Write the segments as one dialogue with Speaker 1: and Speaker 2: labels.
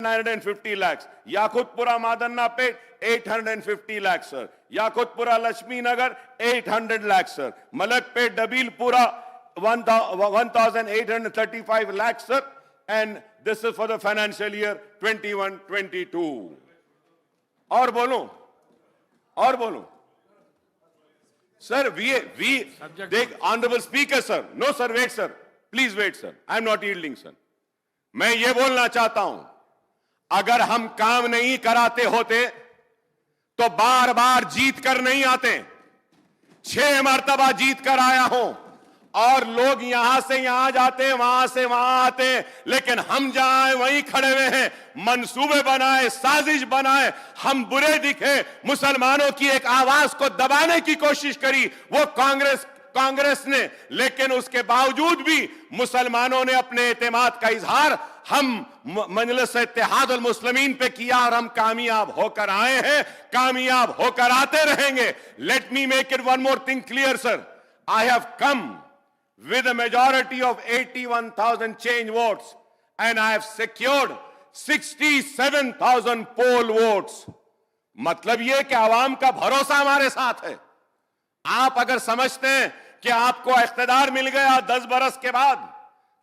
Speaker 1: 950 lakhs. Yakutpura Madannapet 850 lakhs, sir. Yakutpura Lakshmi Nagar 800 lakhs, sir. Malakpet Dabilpura 1835 lakhs, sir. And this is for the financial year 21-22. और बोलूं, sir. We take honorable speaker, sir. No, sir. Wait, sir. Please wait, sir. I am not yielding, sir. मैं ये बोलना चाहता हूं, अगर हम काम नहीं कराते होते तो बार बार जीत कर नहीं आते। 6 मर्तबा जीत कर आया हूं और लोग यहां से यहां जाते, वहां से वहां आते, लेकिन हम जहां वहीं खड़े हुए हैं। मंसूबे बनाए, साजिश बनाए, हम बुरे दिखे, मुसलमानों की एक आवाज को दबाने की कोशिश करी वो कांग्रेस ने, लेकिन उसके बावजूद भी मुसलमानों ने अपने एतमाद का इजहार हम मजलिस इत्तेहाद अल मुस्लिमीन पे किया और हम कामयाब होकर आए हैं, कामयाब होकर आते रहेंगे। Let me make it one more thing clear, sir. I have come with a majority of 81,000 change votes and I have secured 67,000 poll votes. मतलब ये कि आवाम का भरोसा हमारे साथ है. आप अगर समझते हैं कि आपको इख्तिदार मिल गया 10 बरस के बाद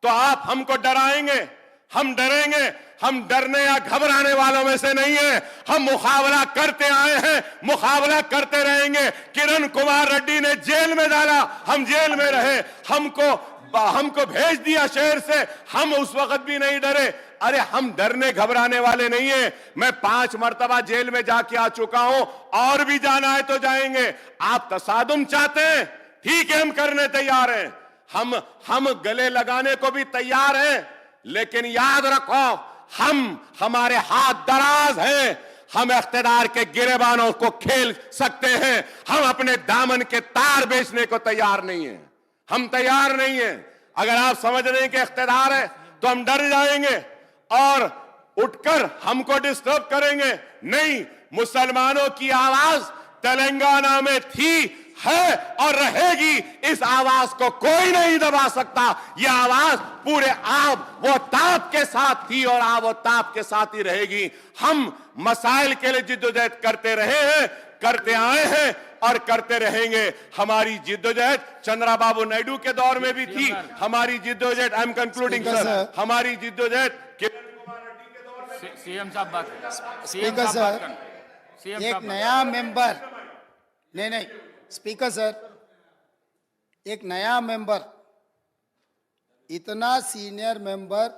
Speaker 1: तो आप हमको डराएंगे, हम डरेंगे. हम डरने या घबराने वालों में से नहीं है. हम मुकाबला करते आए हैं, मुकाबला करते रहेंगे. किरण कुमार रेड्डी ने जेल में डाला, हम जेल में रहे. हमको भेज दिया शहर से, हम उस वक्त भी नहीं डरे. अरे हम डरने घबराने वाले नहीं है. मैं 5 मर्तबा जेल में जाके आ चुका हूं, और भी जाना है तो जाएंगे. आप तसादुम चाहते हैं, ठीक है, हम करने तैयार हैं. हम गले लगाने को भी तैयार हैं, लेकिन याद रखो हमारे हाथ दराज हैं. हम इख्तिदार के गिरेबानों को खेल सकते हैं. हम अपने दामन के तार बेचने को तैयार नहीं हैं. हम तैयार नहीं हैं. अगर आप समझ रहे हैं कि इख्तिदार है तो हम डर जाएंगे और उठकर हमको डिस्टर्ब करेंगे. नहीं, मुसलमानों की आवाज तेलंगाना में थी, है और रहेगी. इस आवाज को कोई नहीं दबा सकता. यह आवाज पूरे वो ताप के साथ थी और वो ताप के साथ ही रहेगी. हम मसाइल के लिए जिद्दोजहद करते रहे हैं, करते आए हैं और करते रहेंगे. हमारी जिद्दोजहद चंद्रबाबू नायडू के दौर में भी थी. हमारी जिद्दोजहद, आई एम कंक्लूडिंग सर, हमारी जिद्दोजहद किरण कुमार रेड्डी के दौर में.
Speaker 2: सीएम साहब बात,
Speaker 3: स्पीकर सर, एक नया मेंबर, नहीं स्पीकर सर, एक नया मेंबर, इतना सीनियर मेंबर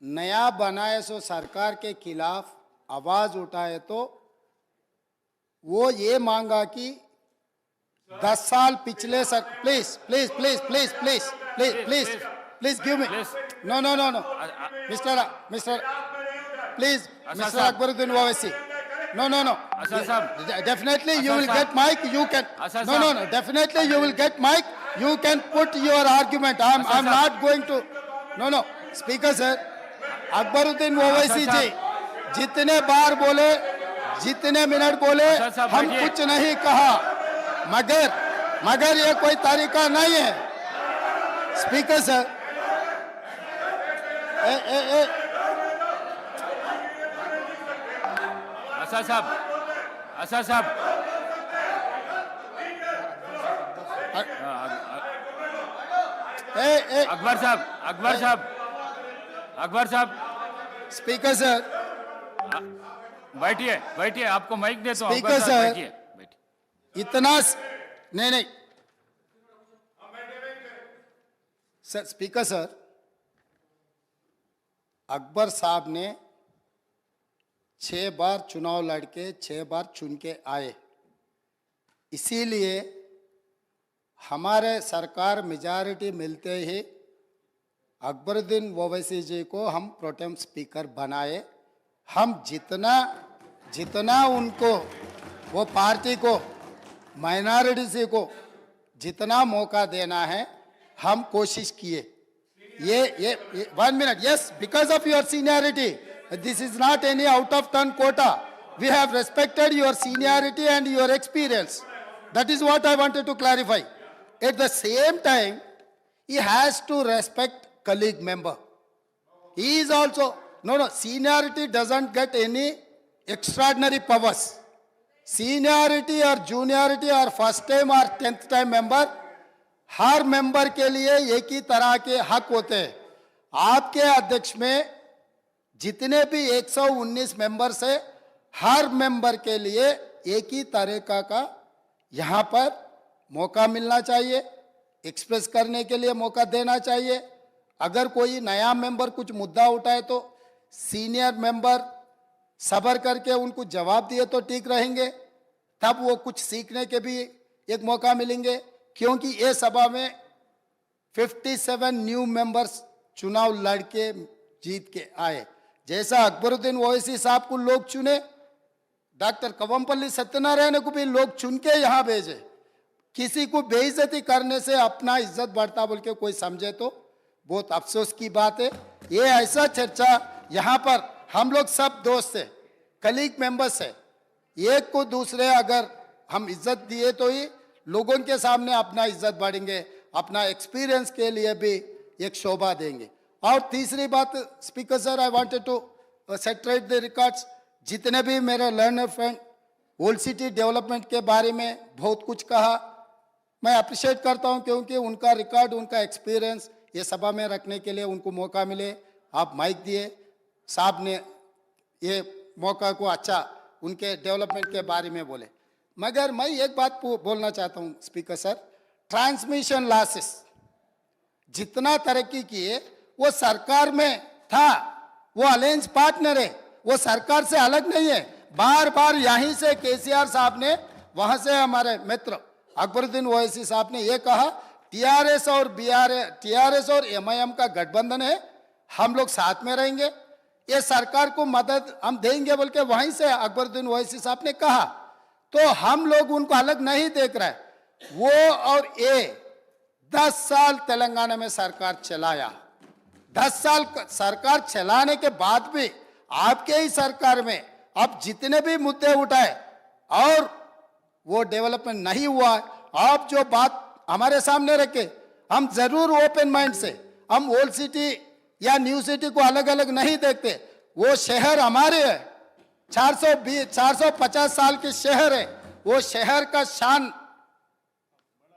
Speaker 3: नया बनाए सो सरकार के खिलाफ आवाज उठाए तो वो ये मांगा कि 10 साल पिछले sir, please please please please please please please please give me, no no no no mister please, mister Akbaruddin Owaisi, no definitely you will get mic, you can, no definitely you will get mic, you can put your argument. I'm not going to, no speaker sir, Akbaruddin Owaisi ji जितने बार बोले, जितने minute बोले, हम कुछ नहीं कहा, मगर ये कोई तरीका नहीं है. स्पीकर सर,
Speaker 2: असा साहब, अकबर साहब,
Speaker 3: स्पीकर सर,
Speaker 2: बैठिए, आपको माइक देता हूं.
Speaker 3: स्पीकर सर, बैठिए. इतना नहीं सर, स्पीकर सर, अकबर साहब ने 6 बार चुनाव लड़के 6 बार चुन के आए. इसीलिए हमारे सरकार मेजॉरिटी मिलते ही अकबरुद्दीन ओवैसी जी को हम प्रोटेम स्पीकर बनाए. हम जितना उनको, वो पार्टी को, माइनॉरिटी को जितना मौका देना है हम कोशिश किए. ये 1 minute, yes, because of your seniority. This is not any out of turn quota. We have respected your seniority and your experience. That is what I wanted to clarify. At the same time, he has to respect colleague member. He is also, No, seniority doesn't get any extraordinary powers. Seniority or juniority or first time or 10th time member, her member के लिए एक ही तरह के हक होते हैं। आपके अध्यक्ष में जितने भी 119 मेंबर्स है, हर मेंबर के लिए एक ही तरीका का यहाँ पर मौका मिलना चाहिए, एक्सप्रेस करने के लिए मौका देना चाहिए। अगर कोई नया मेंबर कुछ मुद्दा उठाए तो सीनियर मेंबर सब्र करके उनको जवाब दिए तो ठीक रहेंगे, तब वो कुछ सीखने के भी एक मौका मिलेंगे। क्योंकि ये सभा में 57 न्यू मेंबर्स चुनाव लड़के जीत के आए। जैसा अकबरुद्दीन ओवैसी साहब को लोग चुने, डॉक्टर कवंपल्ली सत्यनारायण को भी लोग चुन के यहाँ भेजे। किसी को बेइज्जती करने से अपना इज्जत बढ़ता बोल के कोई समझे तो बहुत अफसोस की बात है। ये ऐसा चर्चा यहाँ पर हम लोग सब दोस्त है, कलीग मेंबर्स है, एक को दूसरे अगर हम इज्जत दिए तो ही लोगों के सामने अपना इज्जत बढ़ेंगे, अपना एक्सपीरियंस के लिए भी एक शोभा देंगे। और तीसरी बात, speaker sir, I wanted to reiterate the records. जितने भी मेरे learned friend old city development के बारे में बहुत कुछ कहा, मैं अप्रिशिएट करता हूं, क्योंकि उनका रिकॉर्ड, उनका एक्सपीरियंस ये सभा में रखने के लिए उनको मौका मिले। आप माइक दिए, साहब ने ये मौका को अच्छा उनके डेवलपमेंट के बारे में बोले। मगर मैं एक बात बोलना चाहता हूं स्पीकर सर, ट्रांसमिशन लॉसेस जितना तरक्की किए वो सरकार में था, वो अलायंस पार्टनर है, वो सरकार से अलग नहीं है। बार बार यहीं से केसीआर साहब ने, वहां से हमारे मित्र अकबरुद्दीन ओवैसी साहब ने ये कहा, टीआरएस और एमआईएम का गठबंधन है, हम लोग साथ में रहेंगे, ये सरकार को मदद हम देंगे बोल के वहीं से अकबरुद्दीन ओवैसी साहब ने कहा। तो हम लोग उनको अलग नहीं देख रहे। वो और ये 10 साल तेलंगाना में सरकार चलाया, 10 साल सरकार चलाने के बाद भी आपके ही सरकार में अब जितने भी मुद्दे उठाए और वो डेवलपमेंट नहीं हुआ। आप जो बात हमारे सामने रखे, हम जरूर ओपन माइंड से, हम ओल्ड सिटी या न्यू सिटी को अलग अलग नहीं देखते। वो शहर हमारे है, 450 साल के शहर है, वो शहर का शान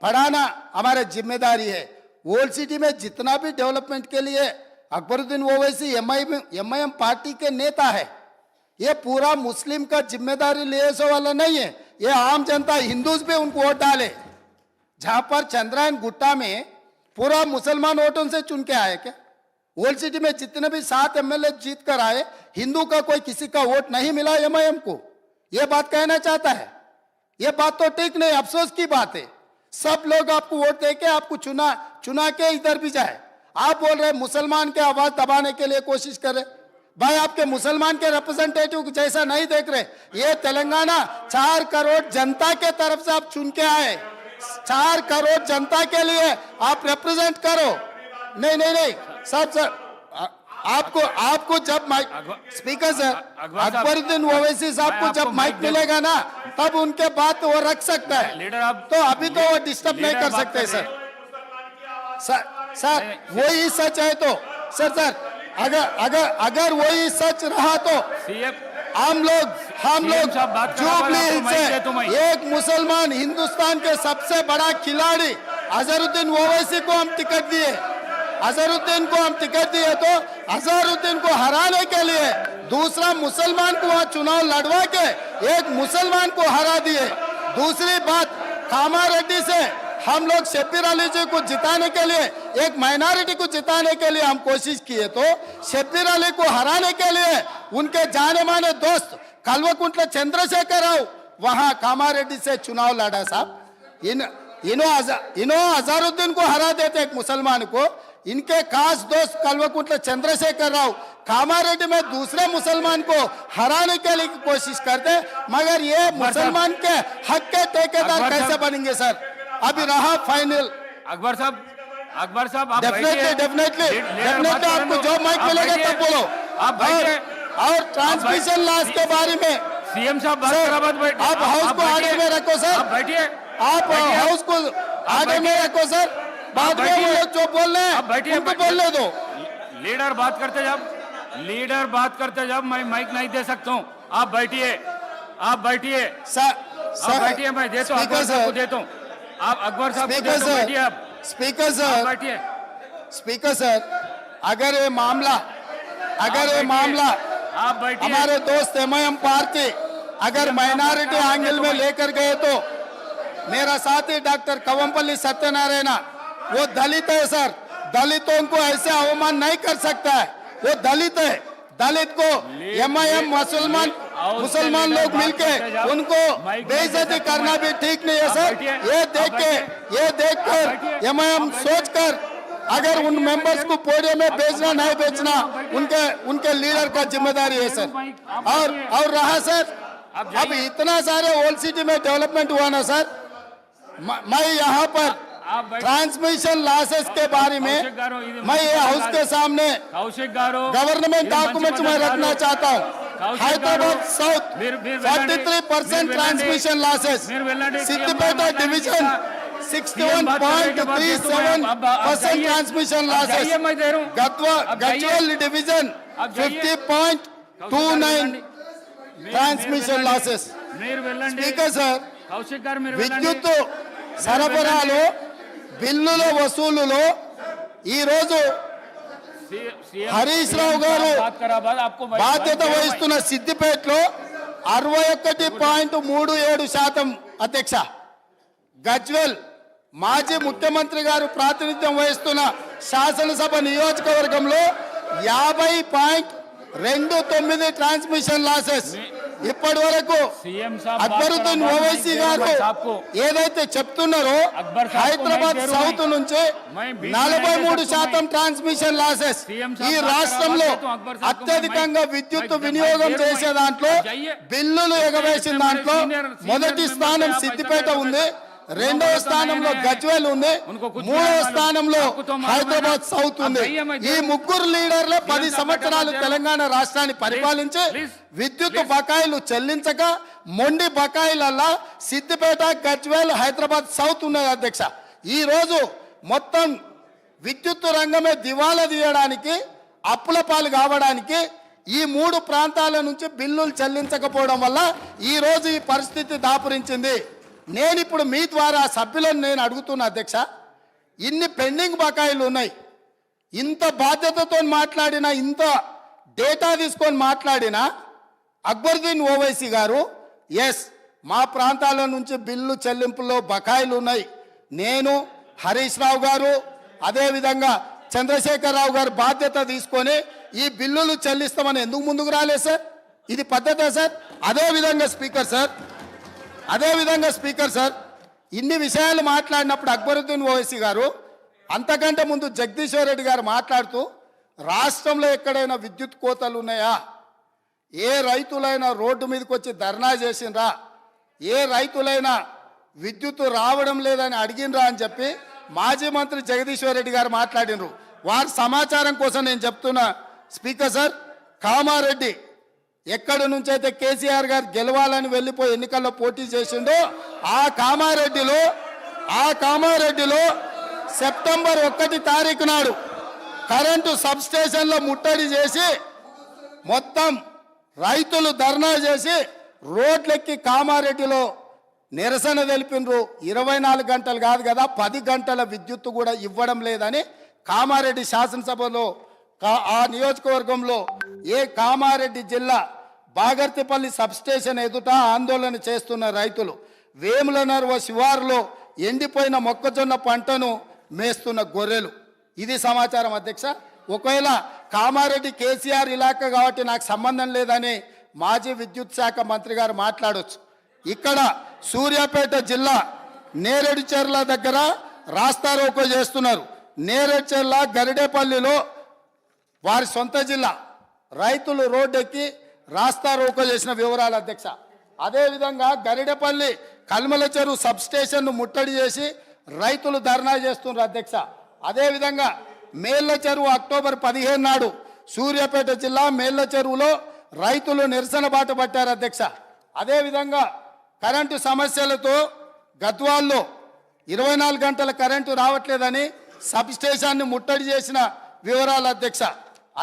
Speaker 3: बढ़ाना हमारी जिम्मेदारी है। ओल्ड सिटी में जितना भी डेवलपमेंट के लिए अकबरुद्दीन ओवैसी एमआईएम पार्टी के नेता है, ये पूरा मुस्लिम का जिम्मेदारी ले सो वाला नहीं है। ये आम जनता, हिंदूज भी उनको वोट डाले। जहां पर चंद्रायन गुट्टा में पूरा मुसलमान वोटों से चुन के आए क्या? ओल्ड सिटी में जितने भी 7 एमएलए जीत कर आए, हिंदू का कोई किसी का वोट नहीं मिला एमआईएम को। यह बात कहना चाहता है, यह बात तो ठीक नहीं, अफसोस की बात है। सब लोग आपको वोट देके आपको चुना के इधर भी जाए। आप बोल रहे मुसलमान के आवाज दबाने के लिए कोशिश कर रहे। भाई, आपके मुसलमान के रिप्रेजेंटेटिव जैसा नहीं देख रहे। ये तेलंगाना 4 करोड़ जनता के तरफ से आप चुन के आए, 4 करोड़ जनता के लिए आप रिप्रेजेंट करो। नहीं सर, आपको जब mike, speaker sir, Akbaruddin Owaisi साहब को जब माइक मिलेगा ना, तब उनके बात वो रख सकता है।
Speaker 2: लीडर आप,
Speaker 3: तो अभी तो वो डिस्टर्ब नहीं कर सकते सर वही सच है तो सर अगर वही सच रहा तो हम लोग जुबली हिल्स से एक मुसलमान, हिंदुस्तान के सबसे बड़ा खिलाड़ी अजहरुद्दीन ओवैसी को हम टिकट दिए। अजहरुद्दीन को हम टिकट दिए तो अजहरुद्दीन को हराने के लिए दूसरा मुसलमान को वहां चुनाव लड़वा के एक मुसलमान को हरा दिए। दूसरी बात, कामारेड्डी से हम लोग शब्बीर अली जी को जिताने के लिए, एक माइनॉरिटी को जिताने के लिए हम कोशिश किए, तो शब्बीर अली को हराने के लिए उनके जाने माने दोस्त कल्वकुंट्ला चंद्रशेखर राव वहां कामारेड्डी से चुनाव लड़ा। साहब, इन्हों अजहरुद्दीन को हरा देते एक मुसलमान को, इनके खास दोस्त कल्वकुंट्ला चंद्रशेखर राव कामारेड्डी में दूसरे मुसलमान को हराने के लिए कोशिश करते। मगर ये मुसलमान के हक के ठेकेदार कैसे बनेंगे सर? अभी रहा फाइनल।
Speaker 2: अकबर साहब आप
Speaker 3: डेफिनेटली आपको जो माइक मिलेगा तब बोलो।
Speaker 2: आप
Speaker 3: और ट्रांसमिशन लॉस के बारे में
Speaker 2: सीएम साहब बात करा,
Speaker 3: आप हाउस को आगे में रखो सर,
Speaker 2: आप बैठिए,
Speaker 3: आप हाउस को आगे में रखो सर। बाद में वो लोग जो बोल रहे हैं उनको बोलने दो।
Speaker 2: लीडर बात करते जब लीडर बात करते जब मैं माइक नहीं दे सकता हूँ। आप बैठिए, आप बैठिए,
Speaker 3: सर
Speaker 2: आप बैठिए, मैं देता हूँ, अकबर साहब को देता हूँ। आप अकबर साहब को
Speaker 3: स्पीकर
Speaker 2: देता हूँ, बैठिए
Speaker 3: सर,
Speaker 2: आप,
Speaker 3: स्पीकर
Speaker 2: आप
Speaker 3: सर,
Speaker 2: बैठिए।
Speaker 3: स्पीकर सर, अगर ये मामला
Speaker 2: आप बैठिए।
Speaker 3: हमारे दोस्त एमआईएम पार्टी अगर
Speaker 2: सीएम साहब
Speaker 3: माइनॉरिटी
Speaker 2: का
Speaker 3: एंगल में
Speaker 2: देखो
Speaker 3: लेकर गए तो मेरा साथी डॉक्टर कवंपल्ली सत्यनारायण वो दलित है सर, दलितों को ऐसे अवमान नहीं कर सकता है, वो दलित है। दलित को एमआईएम मुसलमान लोग मिलके उनको बेइज्जती करना भी ठीक नहीं है सर। ये देख कर एमआईएम सोच कर अगर उन मेंबर्स को पोडियम में भेजना नहीं भेजना उनके लीडर का जिम्मेदारी है सर। और रहा सर, अब इतना सारे ओल्ड सिटी में डेवलपमेंट हुआ ना सर, मैं यहाँ पर ट्रांसमिशन लॉसेस के बारे में मैं ये हाउस के सामने
Speaker 2: कौशिक गारो
Speaker 3: गवर्नमेंट डॉक्यूमेंट्स में रखना चाहता हूँ। Hyderabad south 43% transmission losses, Siddipet division 61.37% transmission losses, Gajwel division 50.29 transmission losses. Speaker sir,
Speaker 2: Kaushik garu మీరు
Speaker 3: విద్యుత్ సరఫరాలో బిల్లుల వసూలులో ఈ రోజు హరీష్ రావు గారు బాధ్యత వహిస్తున్న సిద్దిపేటలో 61.37% అధ్యక్ష, గజ్వెల్ మాజీ ముఖ్యమంత్రి గారు ప్రాతినిధ్యం వహిస్తున్న శాసనసభ నియోజకవర్గంలో 50.29 ట్రాన్స్మిషన్ లాసెస్. ఇప్పటి వరకు అక్బరుద్దీన్ ఓవైసీ గారు ఏదైతే చెప్తున్నారో హైదరాబాద్ సౌత్ నుంచి 43% ట్రాన్స్మిషన్ లాసెస్. ఈ రాష్ట్రంలో అత్యధికంగా విద్యుత్ వినియోగం చేసే దాంట్లో బిల్లులు ఎగవేసిన దాంట్లో మొదటి స్థానం సిద్దిపేట ఉంది, రెండవ స్థానంలో గజ్వేల్ ఉంది, మూడవ స్థానంలో హైదరాబాద్ సౌత్ ఉంది. ఈ ముగ్గురు లీడర్లే 10 సంవత్సరాలు తెలంగాణ రాష్ట్రాన్ని పరిపాలించి విద్యుత్ బకాయిలు చెల్లించక మొండి బకాయిలల్లా సిద్దిపేట, గజ్వేల్, హైదరాబాద్ సౌత్ ఉన్నది అధ్యక్ష. ఈ రోజు మొత్తం విద్యుత్ రంగమే దివాలా తీయడానికి, అప్పుల పాలు కావడానికి ఈ 3 ప్రాంతాల నుంచి బిల్లులు చెల్లించకపోవడం వల్ల ఈ రోజు ఈ పరిస్థితి దాపురించింది. నేను ఇప్పుడు మీ ద్వారా సభ్యులను నేను అడుగుతున్నా అధ్యక్ష, ఇన్ని పెండింగ్ బకాయిలు ఉన్నాయి, ఇంత బాధ్యతతో మాట్లాడినా, ఇంత డేటా తీసుకొని మాట్లాడినా అక్బరుద్దీన్ ఓవైసీ గారు ఎస్ మా ప్రాంతాల నుంచి బిల్లు చెల్లింపుల్లో బకాయిలు ఉన్నాయి, నేను హరీష్ రావు గారు అదేవిధంగా చంద్రశేఖరరావు గారు బాధ్యత తీసుకొని ఈ బిల్లులు చెల్లిస్తామని ఎందుకు ముందుకు రాలేదు సార్? ఇది పద్ధతే సార్? అదేవిధంగా స్పీకర్ సార్, ఇన్ని విషయాలు మాట్లాడినప్పుడు అక్బరుద్దీన్ ఓవైసీ గారు అంతకంటే ముందు జగదీశ్వర్ రెడ్డి గారు మాట్లాడుతూ రాష్ట్రంలో ఎక్కడైనా విద్యుత్ కోతలు ఉన్నాయా, ఏ రైతులైనా రోడ్డు మీదకి వచ్చి ధర్నా చేసిండ్రా, ఏ రైతులైనా విద్యుత్ రావడం లేదని అడిగినరా అని చెప్పి మాజీ మంత్రి జగదీశ్వర్ రెడ్డి గారు మాట్లాడినరు. వారి సమాచారం కోసం నేను చెప్తున్నా స్పీకర్ సార్, కామారెడ్డి ఎక్కడి నుంచి అయితే కేసీఆర్ గారు గెలవాలని వెళ్ళిపోయి ఎన్నికల్లో పోటీ చేసిండో ఆ కామారెడ్డిలో సెప్టెంబర్ 1 తారీఖు నాడు కరెంటు సబ్ స్టేషన్లో ముట్టడి చేసి మొత్తం రైతులు ధర్నా చేసి రోడ్లెక్కి కామారెడ్డిలో నిరసన తెలిపినరు. 24 గంటలు కాదు కదా, 10 గంటల విద్యుత్తు కూడా ఇవ్వడం లేదని కామారెడ్డి శాసనసభలో ఆ నియోజకవర్గంలో కామారెడ్డి జిల్లా బాగర్తిపల్లి సబ్స్టేషన్ ఎదుట ఆందోళన చేస్తున్న రైతులు, వేములనర్వ శివారులో ఎండిపోయిన మొక్కజొన్న పంటను మేస్తున్న గొర్రెలు. ఇది సమాచారం అధ్యక్ష. ఒకవేళ కామారెడ్డి కేసీఆర్ ఇలాకా కాబట్టి నాకు సంబంధం లేదని మాజీ విద్యుత్ శాఖ మంత్రి గారు మాట్లాడొచ్చు. ఇక్కడ సూర్యాపేట జిల్లా నేరేడుచెర్ల దగ్గర రాస్తారోకో చేస్తున్నారు. నేరేడుచెర్ల గరిడేపల్లిలో వారి సొంత జిల్లా రైతులు రోడ్డెక్కి రాస్తారోకో చేసిన వివరాలు అధ్యక్ష. అదేవిధంగా గరిడేపల్లి కల్మల చెరువు సబ్ స్టేషన్ను ముట్టడి చేసి రైతులు ధర్నా చేస్తున్నారు అధ్యక్ష. అదేవిధంగా మేళ్ల చెరువు అక్టోబర్ 15 నాడు సూర్యాపేట జిల్లా మేళ్ల చెరువులో రైతులు నిరసన బాట పట్టారు అధ్యక్ష. అదేవిధంగా కరెంటు సమస్యలతో గద్వాల్లో 24 గంటల కరెంటు రావట్లేదని సబ్ స్టేషన్ని ముట్టడి చేసిన వివరాలు అధ్యక్ష.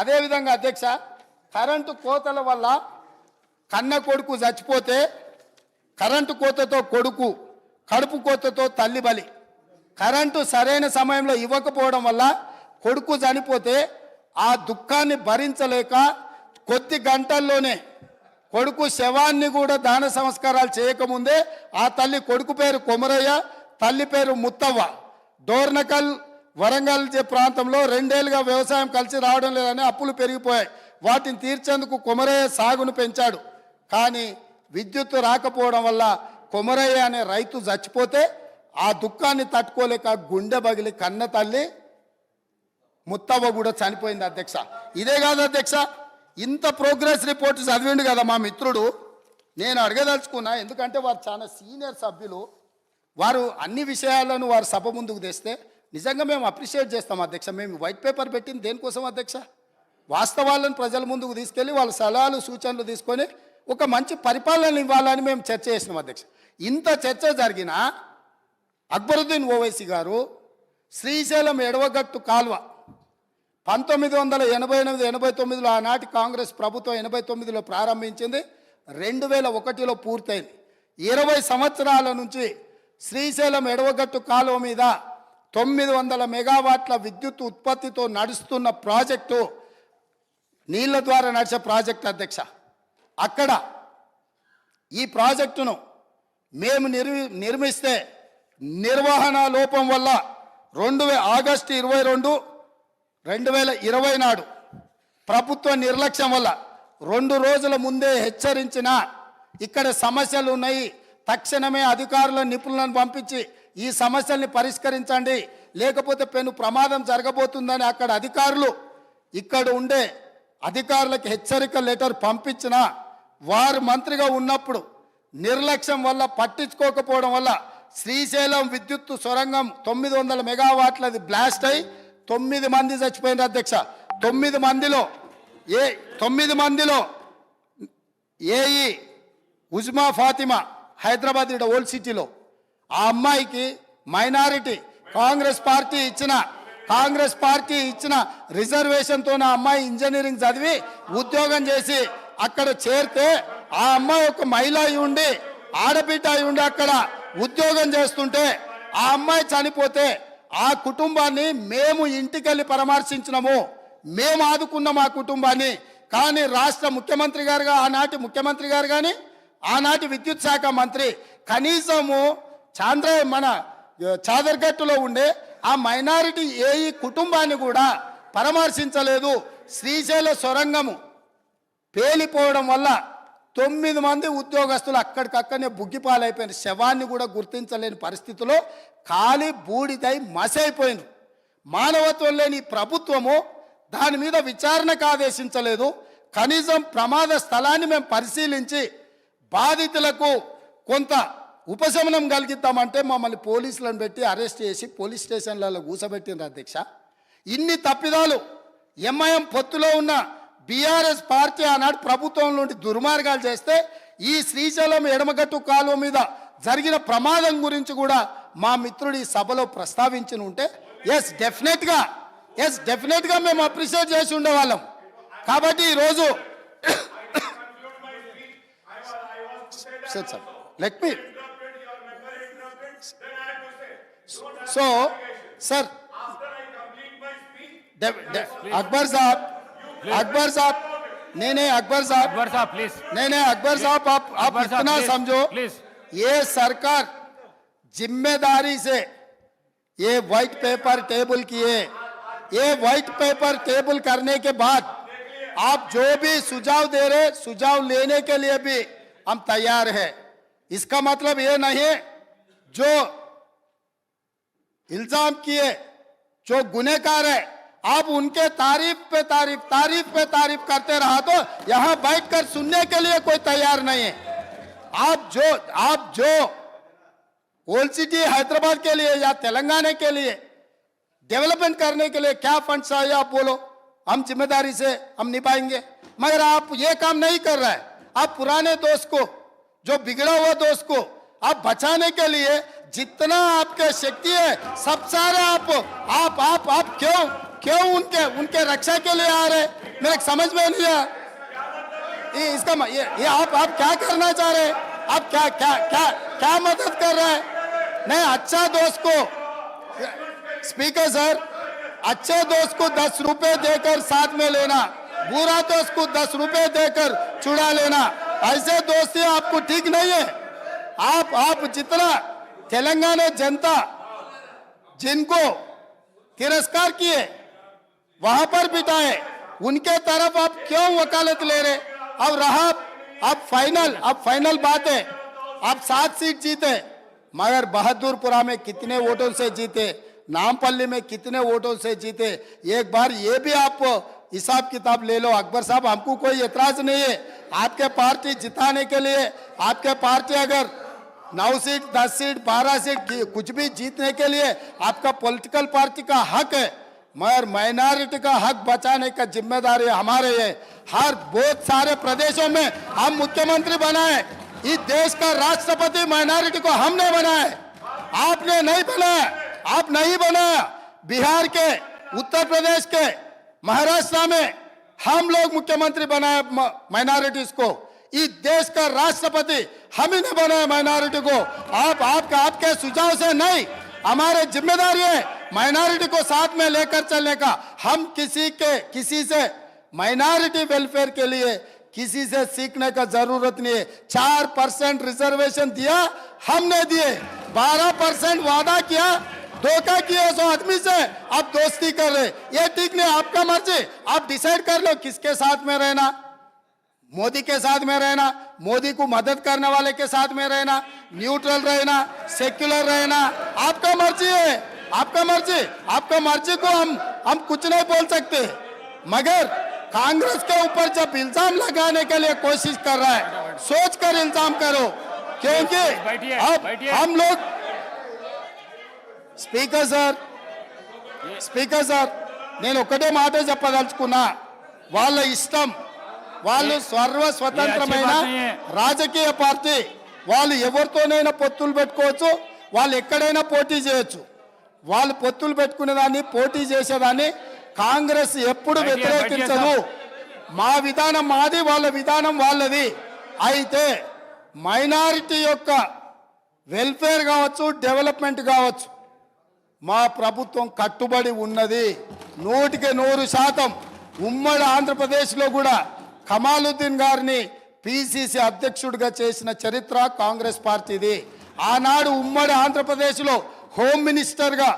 Speaker 3: అదేవిధంగా అధ్యక్ష, కరెంటు కోతల వల్ల కన్న కొడుకు చచ్చిపోతే కరెంటు కోతతో కొడుకు, కడుపు కోతతో తల్లి బలి. కరెంటు సరైన సమయంలో ఇవ్వకపోవడం వల్ల కొడుకు చనిపోతే ఆ దుఃఖాన్ని భరించలేక కొద్ది గంటల్లోనే కొడుకు శవాన్ని కూడా దాన సంస్కారాలు చేయకముందే ఆ తల్లి, కొడుకు పేరు కొమరయ్య, తల్లి పేరు ముత్తవ్వ, డోర్నకల్ వరంగల్ ప్రాంతంలో 2 ఏళ్లుగా వ్యవసాయం కలిసి రావడం లేదని అప్పులు పెరిగిపోయాయి. వాటిని తీర్చేందుకు కొమరయ్య సాగును పెంచాడు. కానీ విద్యుత్ రాకపోవడం వల్ల కొమరయ్య అనే రైతు చచ్చిపోతే ఆ దుఃఖాన్ని తట్టుకోలేక గుండె బగిలి కన్న తల్లి ముత్తవ్వ కూడా చనిపోయింది అధ్యక్ష. ఇదే కాదు అధ్యక్ష, ఇంత ప్రోగ్రెస్ రిపోర్ట్ చదివిండు కదా మా మిత్రుడు. నేను అడగదలుచుకున్నా, ఎందుకంటే వారు చాలా సీనియర్ సభ్యులు, వారు అన్ని విషయాలను వారు సభ ముందుకు తెస్తే నిజంగా మేము అప్రిషియేట్ చేస్తాం అధ్యక్ష. మేము వైట్ పేపర్ పెట్టింది దేనికోసం అధ్యక్ష? వాస్తవాలను ప్రజల ముందుకు తీసుకెళ్ళి వాళ్ళ సలహాలు సూచనలు తీసుకొని ఒక మంచి పరిపాలన ఇవ్వాలని మేము చర్చ చేసినాం అధ్యక్ష. ఇంత చర్చ జరిగినా అక్బరుద్దీన్ ఓవైసీ గారు శ్రీశైలం ఎడవగట్టు కాల్వ 1988-89లో ఆనాటి కాంగ్రెస్ ప్రభుత్వం 89లో ప్రారంభించింది, 2001లో పూర్తయింది. 20 సంవత్సరాల నుంచి శ్రీశైలం ఎడవగట్టు కాలువ మీద 900 మెగావాట్ల విద్యుత్ ఉత్పత్తితో నడుస్తున్న ప్రాజెక్టు, నీళ్ల ద్వారా నడిచే ప్రాజెక్టు అధ్యక్ష. అక్కడ ఈ ప్రాజెక్టును మేము నిర్మిస్తే నిర్వహణ లోపం వల్ల ఆగస్టు 22, 2020 నాడు ప్రభుత్వ నిర్లక్ష్యం వల్ల 2 రోజుల ముందే హెచ్చరించిన ఇక్కడ సమస్యలు ఉన్నాయి, తక్షణమే అధికారుల నిపుణులను పంపించి ఈ సమస్యల్ని పరిష్కరించండి, లేకపోతే పెను ప్రమాదం జరగబోతుందని అక్కడ అధికారులు, ఇక్కడ ఉండే అధికారులకు హెచ్చరిక లెటర్ పంపించిన వారు మంత్రిగా ఉన్నప్పుడు నిర్లక్ష్యం వల్ల, పట్టించుకోకపోవడం వల్ల శ్రీశైలం విద్యుత్ సొరంగం 900 మెగావాట్లది బ్లాస్ట్ అయి 9 మంది చచ్చిపోయినారు అధ్యక్ష. 9 మందిలో ఏఈ ఉజ్మా ఫాతిమా, హైదరాబాద్ ఇక్కడ ఓల్డ్ సిటీలో, ఆ అమ్మాయికి మైనారిటీ కాంగ్రెస్ పార్టీ ఇచ్చిన రిజర్వేషన్తో ఆ అమ్మాయి ఇంజనీరింగ్ చదివి ఉద్యోగం చేసి అక్కడ చేరితే ఆ అమ్మాయి ఒక మహిళ అయి ఉండి, ఆడబిడ్డ అయి ఉండి అక్కడ ఉద్యోగం చేస్తుంటే ఆ అమ్మాయి చనిపోతే ఆ కుటుంబాన్ని మేము ఇంటికెళ్ళి పరామర్శించినాము, మేము ఆదుకున్నాం ఆ కుటుంబాన్ని. కానీ రాష్ట్ర ముఖ్యమంత్రి గారుగా, ఆనాటి ముఖ్యమంత్రి గారు కానీ ఆనాటి విద్యుత్ శాఖ మంత్రి కనీసము మన చాదర్గట్టులో ఉండే ఆ మైనారిటీ ఏఈ కుటుంబాన్ని కూడా పరామర్శించలేదు. శ్రీశైల సొరంగము పేలిపోవడం వల్ల 9 మంది ఉద్యోగస్తులు అక్కడికక్కడనే బుగ్గిపాలైపోయిన శవాన్ని కూడా గుర్తించలేని పరిస్థితిలో ఖాళీ బూడిదై మసైపోయింది. మానవత్వం లేని ప్రభుత్వము దాని మీద విచారణకు ఆదేశించలేదు. కనీసం ప్రమాద స్థలాన్ని మేము పరిశీలించి బాధితులకు కొంత ఉపశమనం కలిగిద్దామంటే మమ్మల్ని పోలీసులను పెట్టి అరెస్ట్ చేసి పోలీస్ స్టేషన్లలో కూసబెట్టిండ్రు అధ్యక్ష. ఇన్ని తప్పిదాలు ఎంఐఎం పొత్తులో ఉన్న బీఆర్ఎస్ పార్టీ ఆనాడు ప్రభుత్వం నుండి దుర్మార్గాలు చేస్తే ఈ శ్రీశైలం ఎడమగట్టు కాలువ మీద జరిగిన ప్రమాదం గురించి కూడా మా మిత్రుడు ఈ సభలో ప్రస్తావించి ఉంటే ఎస్ డెఫినెట్గా మేము అప్రిషియేట్ చేసి ఉండేవాళ్ళం. కాబట్టి ఈరోజు sir let me so sir Akbar साहब नहीं अकबर साहब
Speaker 2: प्लीज
Speaker 3: नहीं अकबर साहब आप इतना समझो, ये सरकार जिम्मेदारी से ये व्हाइट पेपर टेबल किए, ये व्हाइट पेपर टेबल करने के बाद आप जो भी सुझाव दे रहे, सुझाव लेने के लिए भी हम तैयार हैं. इसका मतलब ये नहीं जो इल्जाम किए, जो गुनहगार है, आप उनके तारीफ पे तारीफ करते रहा तो यहां बैठकर सुनने के लिए कोई तैयार नहीं है. आप जो ओल्ड सिटी हैदराबाद के लिए या तेलंगाना के लिए डेवलपमेंट करने के लिए क्या फंड चाहिए आप बोलो, हम जिम्मेदारी से हम निभाएंगे. मगर आप ये काम नहीं कर रहे हैं. आप पुराने दोस्त को, जो बिगड़ा हुआ दोस्त को आप बचाने के लिए जितना आपके शक्ति है सब सारे आप क्यों उनके रक्षा के लिए आ रहे, मेरे समझ में नहीं आया. ये आप क्या करना चाह रहे हैं? आप क्या क्या क्या क्या मदद कर रहे हैं? नहीं, अच्छा दोस्त को, स्पीकर सर, अच्छे दोस्त को 10 रुपए देकर साथ में लेना, बुरा दोस्त को 10 रुपए देकर चुरा लेना, ऐसे दोस्ती आपको ठीक नहीं है। आप जितना तेलंगाना जनता जिनको तिरस्कार किए वहां पर बिठाए, उनके तरफ आप क्यों वकालत ले रहे? अब रहा अब फाइनल बात है, आप 7 सीट जीते, मगर बहादुरपुरा में कितने वोटों से जीते, नामपल्ली में कितने वोटों से जीते, एक बार ये भी आप हिसाब किताब ले लो। अकबर साहब, हमको कोई एतराज नहीं है, आपके पार्टी जिताने के लिए, आपके पार्टी अगर 9 सीट 10 सीट 12 सीट कुछ भी जीतने के लिए आपका पॉलिटिकल पार्टी का हक है, मगर माइनॉरिटी का हक बचाने का जिम्मेदारी हमारे है। हर बहुत सारे प्रदेशों में हम मुख्यमंत्री बनाए, इस देश का राष्ट्रपति माइनॉरिटी को हमने बनाया, आपने नहीं बनाया, आप नहीं बनाया। बिहार के, उत्तर प्रदेश के, महाराष्ट्र में हम लोग मुख्यमंत्री बनाए माइनॉरिटीज को, इस देश का राष्ट्रपति हम ही ने बनाया माइनॉरिटी को। आपके सुझाव से नहीं, हमारे जिम्मेदारी है माइनॉरिटी को साथ में लेकर चलने का। हम किसी से माइनॉरिटी वेलफेयर के लिए किसी से सीखने का जरूरत नहीं है। 4% रिजर्वेशन दिया हमने दिए, 12% वादा किया, धोखा किया 100 आदमी से, आप दोस्ती कर रहे, ये ठीक नहीं। आपका मर्जी, आप डिसाइड कर लो किसके साथ में रहना, मोदी के साथ में रहना, मोदी को मदद करने वाले के साथ में रहना, न्यूट्रल रहना, सेक्युलर रहना, आपका मर्जी है, आपका मर्जी को हम कुछ नहीं बोल सकते। मगर कांग्रेस के ऊपर जब इल्जाम लगाने के लिए कोशिश कर रहा है, सोच कर इल्जाम करो, क्योंकि अब हम लोग స్పీకర్ సార్ నేను ఒకటే మాట చెప్పదలుచుకున్నా, వాళ్ళ ఇష్టం, వాళ్ళు స్వతంత్రమైన రాజకీయ పార్టీ, వాళ్ళు ఎవరితోనైనా పొత్తులు పెట్టుకోవచ్చు, వాళ్ళు ఎక్కడైనా పోటీ చేయొచ్చు, వాళ్ళు పొత్తులు పెట్టుకునేదాన్ని పోటీ చేసేదాన్ని కాంగ్రెస్ ఎప్పుడు వ్యతిరేకించదు। మా విధానం మాది, వాళ్ళ విధానం వాళ్ళది। అయితే మైనారిటీ యొక్క వెల్ఫేర్ కావచ్చు, డెవలప్మెంట్ కావచ్చు, మా ప్రభుత్వం కట్టుబడి ఉన్నది 100%। ఉమ్మడి ఆంధ్రప్రదేశ్లో కూడా కమాలుద్దీన్ గారిని పిసిసి అధ్యక్షుడిగా చేసిన చరిత్ర కాంగ్రెస్ పార్టీది। ఆనాడు ఉమ్మడి ఆంధ్రప్రదేశ్లో హోమ్ మినిస్టర్గా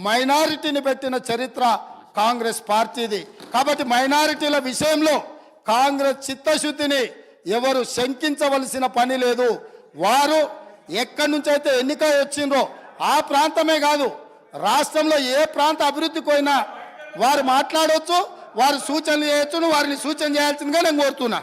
Speaker 3: మైనారిటీని పెట్టిన చరిత్ర కాంగ్రెస్ పార్టీది। కాబట్టి మైనారిటీల విషయంలో కాంగ్రెస్ చిత్తశుద్ధిని ఎవరు శంకించవలసిన పని లేదు। వారు ఎక్కడి నుంచి అయితే ఎన్నిక వచ్చిండ్రో ఆ ప్రాంతమే కాదు, రాష్ట్రంలో ఏ ప్రాంత అభివృద్ధికి పోయినా వారు మాట్లాడవచ్చు, వారు సూచనలు చేయొచ్చు, వారిని సూచన చేయాల్సిందిగా నేను కోరుతున్నా।